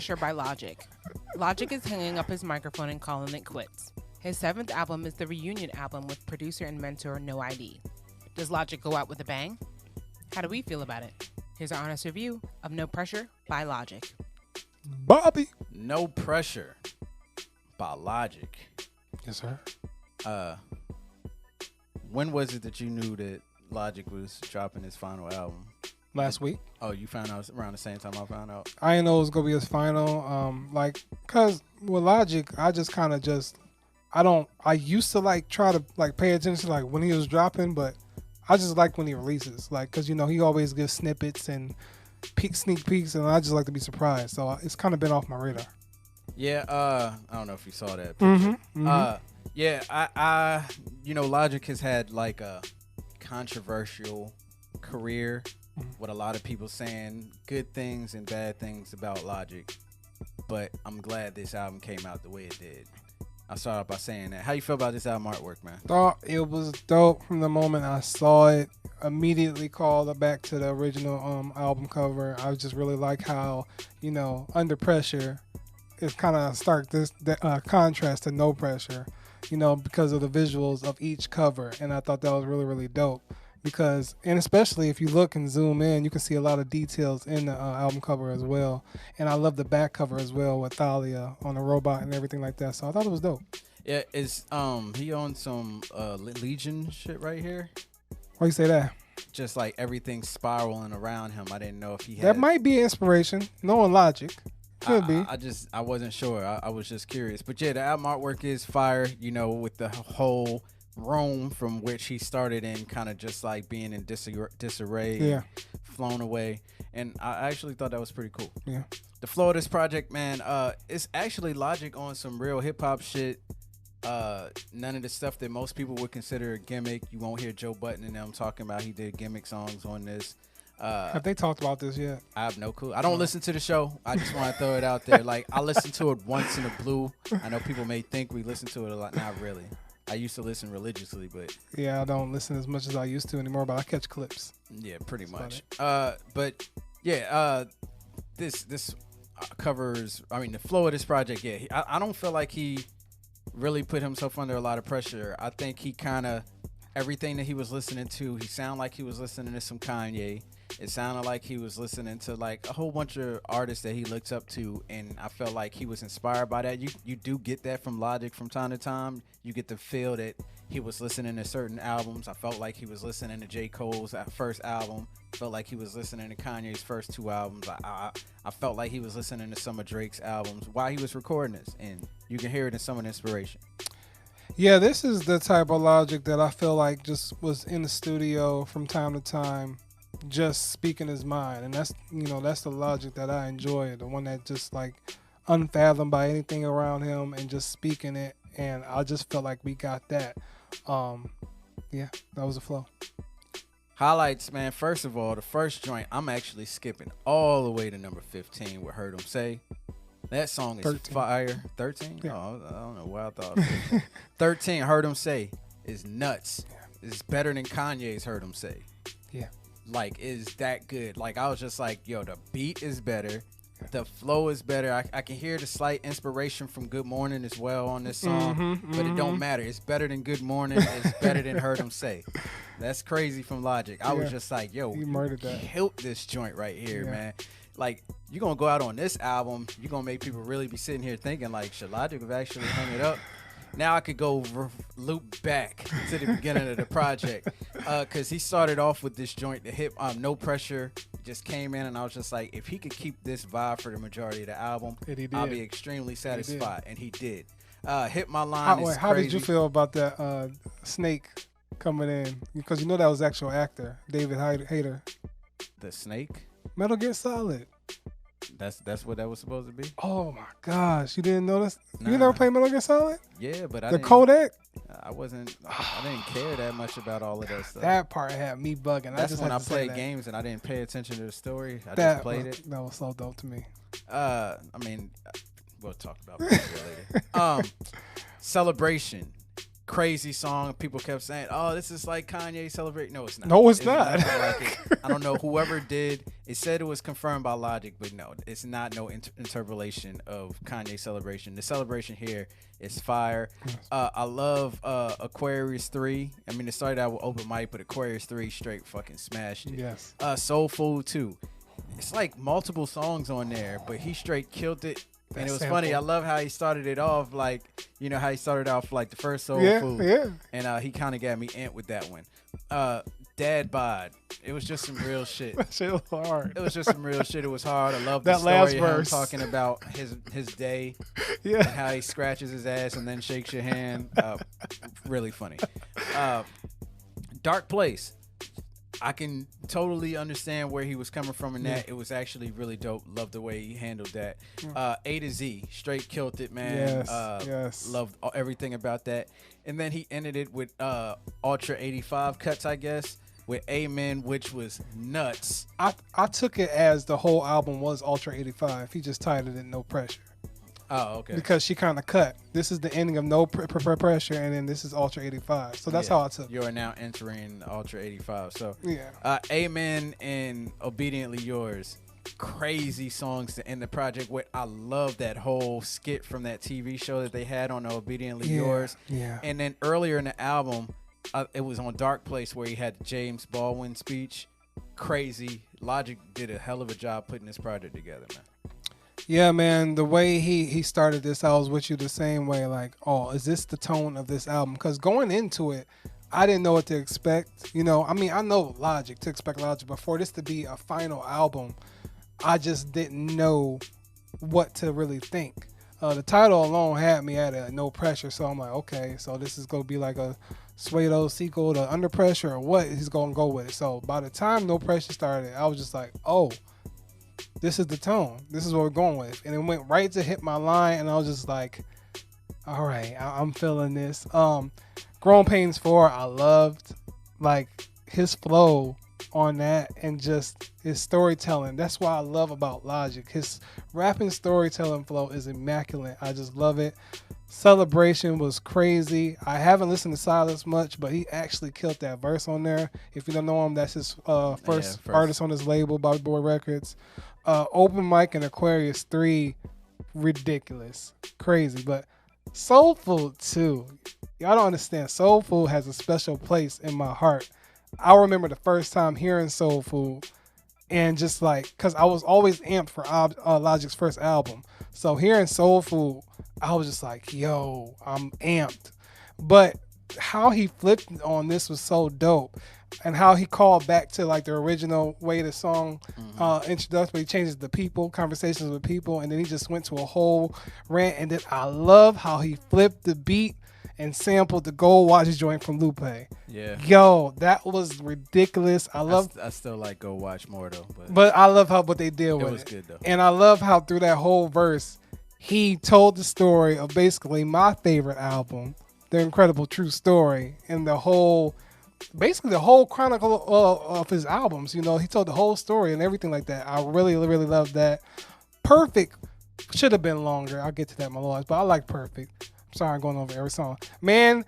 Pressure by Logic. Logic is hanging up his microphone and calling it quits. His 7th album is the reunion album with producer and mentor No I.D. Does Logic go out with a bang? How do we feel about it? Here's our honest review of No Pressure by Logic. Bobby. No Pressure by Logic. Yes, sir. When was it that you knew that Logic was dropping his final album? Last week. Oh, you found out around the same time I found out? I didn't know it was going to be his final. Cause with Logic, I just kind of I used to try to pay attention to when he was dropping, but I just like when he releases, cause he always gives snippets and sneak peeks, and I just like to be surprised. So it's kind of been off my radar. Yeah, I don't know if you saw that picture. Yeah, I Logic has had a controversial career with a lot of people saying good things and bad things about Logic, but I'm glad this album came out the way it did. I start off by saying that. How you feel about this album artwork, man? Thought it was dope from the moment I saw it. Immediately called it back to the original album cover. I just really like how, Under Pressure is kind of stark contrast to No Pressure, because of the visuals of each cover. And I thought that was really, really dope. And especially if you look and zoom in, you can see a lot of details in the album cover as well. And I love the back cover as well with Thalia on the robot and everything like that. So I thought it was dope. Yeah, is he on some Legion shit right here? Why you say that? Just everything spiraling around him. I didn't know if he had. That might be inspiration. Knowing Logic. Could be. I wasn't sure. I was just curious. But yeah, the album artwork is fire, with the whole room from which he started in, kind of just being in disarray, yeah, flown away. And I actually thought that was pretty cool. Yeah. The flow of this project, man, it's actually Logic on some real hip hop shit. None of the stuff that most people would consider a gimmick. You won't hear Joe Budden and them talking about he did gimmick songs on this. Have they talked about this yet? I have no clue. I don't listen to the show. I just want to throw it out there. I listen to it once in a blue. I know people may think we listen to it a lot. Not really. I used to listen religiously, but yeah, I don't listen as much as I used to anymore, but I catch clips. Yeah, pretty much. But yeah, this covers, the flow of this project. Yeah, I don't feel like he really put himself under a lot of pressure. I think he kind of, everything that he was listening to, he sounded like he was listening to some Kanye. It sounded like he was listening to a whole bunch of artists that he looks up to, and I felt like he was inspired by that. You do get that from Logic from time to time. You get the feel that he was listening to certain albums. I felt like he was listening to J. Cole's first album. Felt like he was listening to Kanye's first 2 albums. I felt like he was listening to some of Drake's albums while he was recording this, and you can hear it in some of the inspiration. Yeah, this is the type of Logic that I feel like just was in the studio from time to time, just speaking his mind. And that's the Logic that I enjoy, the one that just unfathomed by anything around him and just speaking it. And I just felt like we got that. Yeah, that was the flow. Highlights, man. First of all, the first joint, I'm actually skipping all the way to number 15 with Heard 'Em Say. That song is 13. Fire. 13? Yeah. Oh, I don't know why I thought 15. 13, Heard 'Em Say, is nuts. Yeah. It's better than Kanye's Heard 'Em Say. Yeah. Is that good. I was just yo, the beat is better. The flow is better. I can hear the slight inspiration from Good Morning as well on this song, but it don't matter. It's better than Good Morning. It's better than Heard 'Em Say. That's crazy from Logic. I was just yo, he murdered that. Killed this joint right here, man. You're going to go out on this album, you're going to make people really be sitting here thinking, should Logic have actually hung it up? Now I could go loop back to the beginning of the project, because he started off with this joint, the hip, No Pressure, just came in, and I was just if he could keep this vibe for the majority of the album, I'll be extremely satisfied, and he did. Hit My Line is crazy. How did you feel about that Snake coming in? Because that was actual actor, David Hayter. The Snake? Metal Gear Solid. That's what that was supposed to be? Oh my gosh, you didn't notice? Nah. You never played Metal Gear Solid? Yeah, but the Kodak? I didn't care that much about all of that stuff. That part had me bugging. That's when I played games and I didn't pay attention to the story. I just played it. That was so dope to me. We'll talk about that later. Celebration. crazy song. People kept saying, "Oh, this is like Kanye Celebrate." No, it's not. No, it's not. nothing like it. I don't know whoever did. It said it was confirmed by Logic, but no, it's not no interpolation of Kanye Celebration. The celebration here is fire. I love Aquarius 3. I mean, it started out with Open Mic, but Aquarius 3 straight fucking smashed it. Yes. Soul Food 2. It's like multiple songs on there, but he straight killed it. And it was funny. I love how he started it off like, you know, how he started off like the first Soul Food. Yeah. And he kind of got me ant with that one. Dad Bod. It was just some real shit. That shit was hard. It was just some real shit. It was hard. I love that the story last of verse. him talking about his day. Yeah. And how he scratches his ass and then shakes your hand. Really funny. Dark Place. I can totally understand where he was coming from in that. It was actually really dope. Love the way he handled that. A to Z, straight killed it, man. Yes. Loved everything about that. And then he ended it with Ultra 85 cuts, I guess, with Amen, which was nuts. I took it as the whole album was Ultra 85. He just titled it No Pressure. Oh, okay. Because she kind of cut. This is the ending of No Pressure, and then this is Ultra 85. So that's how I took it. You are now entering Ultra 85. So, yeah. Amen and Obediently Yours. Crazy songs to end the project with. I love that whole skit from that TV show that they had on Obediently Yours. Yeah. And then earlier in the album, it was on Dark Place where he had the James Baldwin speech. Crazy. Logic did a hell of a job putting this project together, man. Yeah, man, the way he started this, I was with you the same way. Like, oh, is this the tone of this album? Because going into it, I didn't know what to expect. You know, I mean, I know Logic, to expect Logic. But for this to be a final album, I just didn't know what to really think. The title alone had me at a No Pressure. So I'm like, okay, so this is going to be like a Suedo sequel to Under Pressure or what? He's going to go with it. So by the time No Pressure started, I was just like, oh, this is the tone. This is what we're going with. And it went right to hit my line, and I was just like, all right, I'm feeling this. Growing Pains 4, I loved. Like, his flow on that and just his storytelling. That's what I love about Logic. His rapping storytelling flow is immaculate. I just love it. Celebration was crazy. I haven't listened to Silas much, but he actually killed that verse on there. If you don't know him, that's his first artist on his label, Bobby Boy Records. Open Mic and Aquarius 3, ridiculous, crazy. But Soul Food 2, y'all don't understand. Soul Food has a special place in my heart. I remember the first time hearing Soul Food and just like, because I was always amped for Logic's first album. So hearing Soul Food, I was just like, yo, I'm amped. But how he flipped on this was so dope. And how he called back to like the original way the song introduced, but he changes the people, conversations with people, and then he just went to a whole rant. And then I love how he flipped the beat and sampled the Gold Watch joint from Lupe. Yeah. Yo, that was ridiculous. I still like Go Watch more though. But I love how what they did with it. It was good though. And I love how through that whole verse, he told the story of basically my favorite album, The Incredible True Story, and basically the whole chronicle of his albums. You know, he told the whole story and everything like that. I really, really loved that. Perfect should have been longer. I'll get to that, my lords, but I like Perfect. I'm sorry I'm going over every song. Man,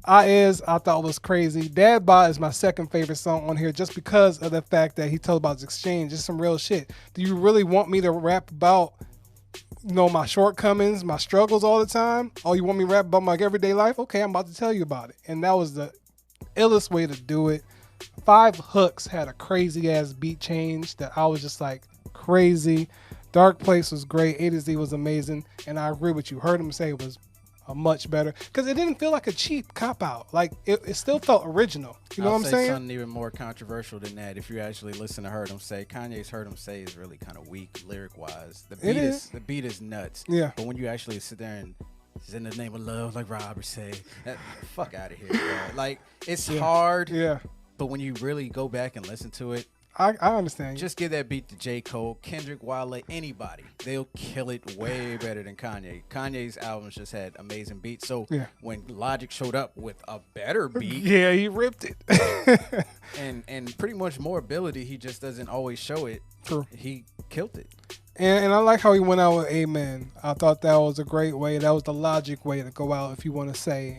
I thought was crazy. Dad Bod is my second favorite song on here just because of the fact that he told about his exchange. Just some real shit. Do you really want me to rap about, you know, my shortcomings, my struggles all the time? Oh, you want me to rap about my everyday life? Okay, I'm about to tell you about it. And that was the illest way to do it. 5 Hooks had a crazy ass beat change that I was just like crazy. Dark Place was great. A to Z was amazing. And I agree with you. Heard him say it was a much better, because it didn't feel like a cheap cop out. Like it still felt original. You know what I'm saying? Something even more controversial than that. If you actually listen to Heard Him Say, Kanye's Heard Him Say is really kind of weak lyric wise. The beat is nuts. Yeah. But when you actually sit there and it's in the name of love, like Robert say, fuck out of here, bro. Like it's hard. Yeah. But when you really go back and listen to it, I understand. Just give that beat to J. Cole, Kendrick, Wale, anybody. They'll kill it way better than Kanye. Kanye's albums just had amazing beats. So when Logic showed up with a better beat, he ripped it. and pretty much more ability, he just doesn't always show it. True. He killed it. And I like how he went out with Amen. I thought that was a great way. That was the Logic way to go out, if you want to say.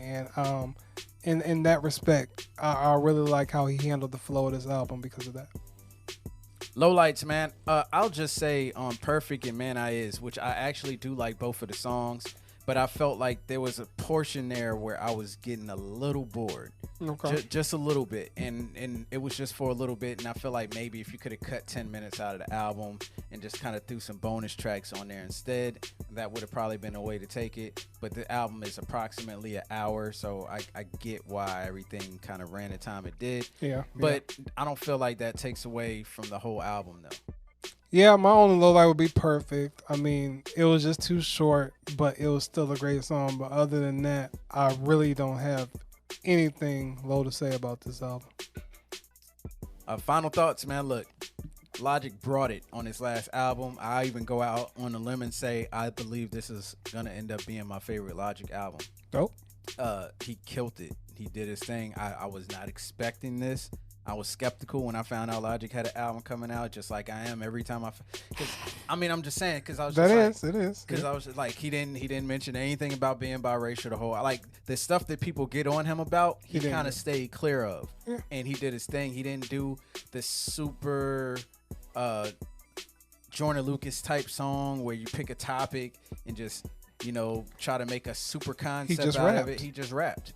And in that respect, I really like how he handled the flow of this album because of that. Lowlights, man. I'll just say Perfect and Man I Is, which I actually do like both of the songs, but I felt like there was a portion there where I was getting a little bored. Okay. Just a little bit, and it was just for a little bit, and I feel like maybe if you could have cut 10 minutes out of the album and just kind of threw some bonus tracks on there instead, that would have probably been a way to take it. But the album is approximately an hour, so I get why everything kind of ran the time it did. Yeah. But I don't feel like that takes away from the whole album, though. Yeah, my only low light would be Perfect. I mean, it was just too short, but it was still a great song. But other than that, I really don't have anything low to say about this album. Final thoughts, man. Look, Logic brought it on his last album. I even go out on a limb and say I believe this is gonna end up being my favorite Logic album. Dope. He killed it. He did his thing. I was not expecting this. I was skeptical when I found out Logic had an album coming out, just like I am every time I'm just saying, because I was just it is. Because I was just like, he didn't mention anything about being biracial. Like the stuff that people get on him about, he kind of stayed clear of. Yeah. And he did his thing. He didn't do the super Jordan Lucas type song where you pick a topic and just, try to make a super concept out of it. He just rapped.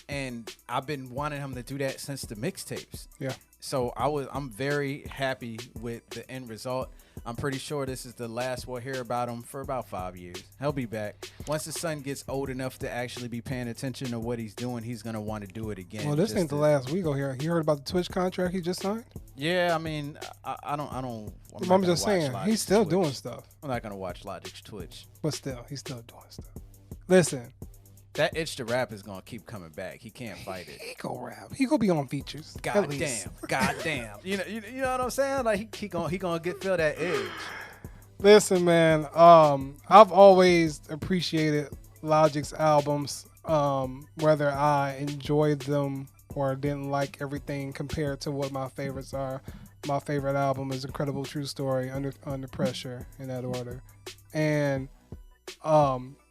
And I've been wanting him to do that since the mixtapes. Yeah. So I'm very happy with the end result. I'm pretty sure this is the last we'll hear about him for about 5 years. He'll be back. Once his son gets old enough to actually be paying attention to what he's doing, he's going to want to do it again. Well, this ain't the last we go here. You heard about the Twitch contract he just signed? Yeah, I mean, I don't. I'm just saying, he's still doing stuff. I'm not going to watch Logic's Twitch. But still, he's still doing stuff. Listen. That itch to rap is gonna keep coming back. He can't fight it. He go rap. He gonna be on features. God damn. You know what I'm saying? Like he gonna feel that edge. Listen, man. I've always appreciated Logic's albums, whether I enjoyed them or didn't like everything compared to what my favorites are. My favorite album is Incredible True Story, Under Pressure, in that order, and.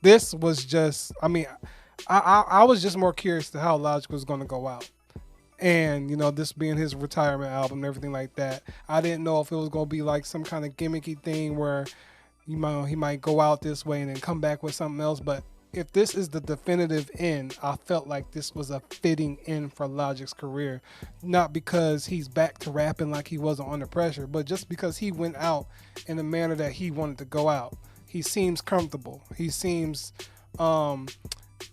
This was just, I was just more curious to how Logic was going to go out. And, this being his retirement album and everything like that, I didn't know if it was going to be like some kind of gimmicky thing where he might go out this way and then come back with something else. But if this is the definitive end, I felt like this was a fitting end for Logic's career. Not because he's back to rapping like he wasn't Under Pressure, but just because he went out in the manner that he wanted to go out. He seems comfortable. He seems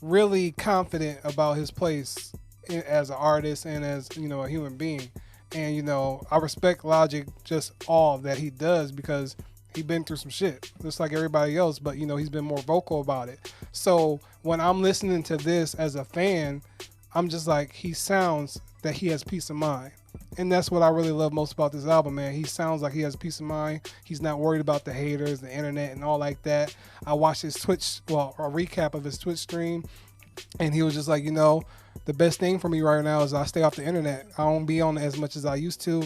really confident about his place as an artist and as, a human being. And, I respect Logic just all that he does because he's been through some shit, just like everybody else. But, he's been more vocal about it. So when I'm listening to this as a fan, I'm just like, he sounds that he has peace of mind. And that's what I really love most about this album, man. He sounds like he has peace of mind. He's not worried about the haters, the internet, and all like that. I watched his Twitch, a recap of his Twitch stream, and he was just like, the best thing for me right now is I stay off the internet. I don't be on it as much as I used to.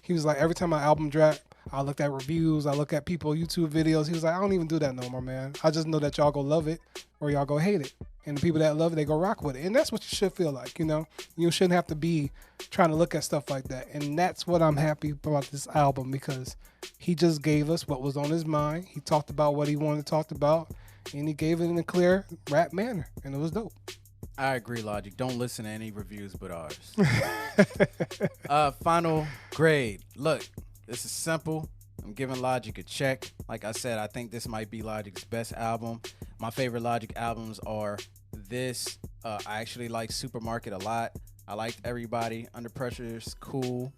He was like, every time my album dropped, I look at reviews, I look at people YouTube videos. He was like, I don't even do that no more, man. I just know that y'all go love it or y'all go hate it. And the people that love it, they go rock with it. And that's what you should feel like, You shouldn't have to be trying to look at stuff like that. And that's what I'm happy about this album because he just gave us what was on his mind. He talked about what he wanted to talk about. And he gave it in a clear rap manner. And it was dope. I agree, Logic. Don't listen to any reviews but ours. Final grade. Look, this is simple. I'm giving Logic a check. Like I said, I think this might be Logic's best album. My favorite Logic albums are this. I actually like Supermarket a lot. I liked Everybody. Under Pressure is cool.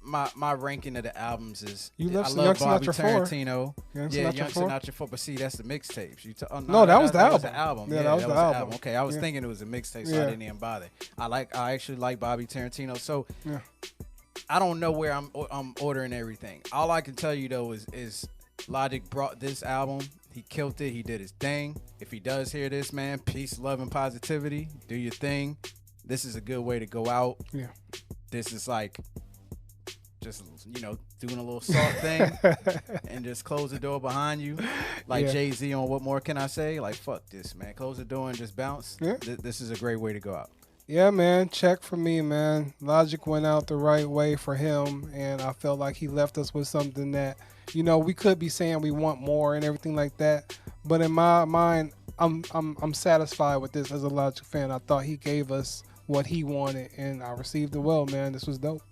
My ranking of the albums is I love Bobby Sinatra Tarantino. Young Sinatra 4. But see, that's the mixtapes. No, that was the album. Yeah, that was the album. Okay, I was thinking it was a mixtape, so I didn't even bother. I actually like Bobby Tarantino. So I don't know where I'm ordering everything. All I can tell you though is Logic brought this album. He killed it. He did his thing. If he does hear this, man, peace, love, and positivity. Do your thing. This is a good way to go out. Yeah. This is like just doing a little salt thing and just close the door behind you, like Jay-Z on What More Can I Say? Like, fuck this, man. Close the door and just bounce. Yeah. This is a great way to go out. Yeah, man. Check for me, man. Logic went out the right way for him, and I felt like he left us with something that, we could be saying we want more and everything like that. But in my mind, I'm satisfied with this as a Logic fan. I thought he gave us what he wanted, and I received it well, man. This was dope.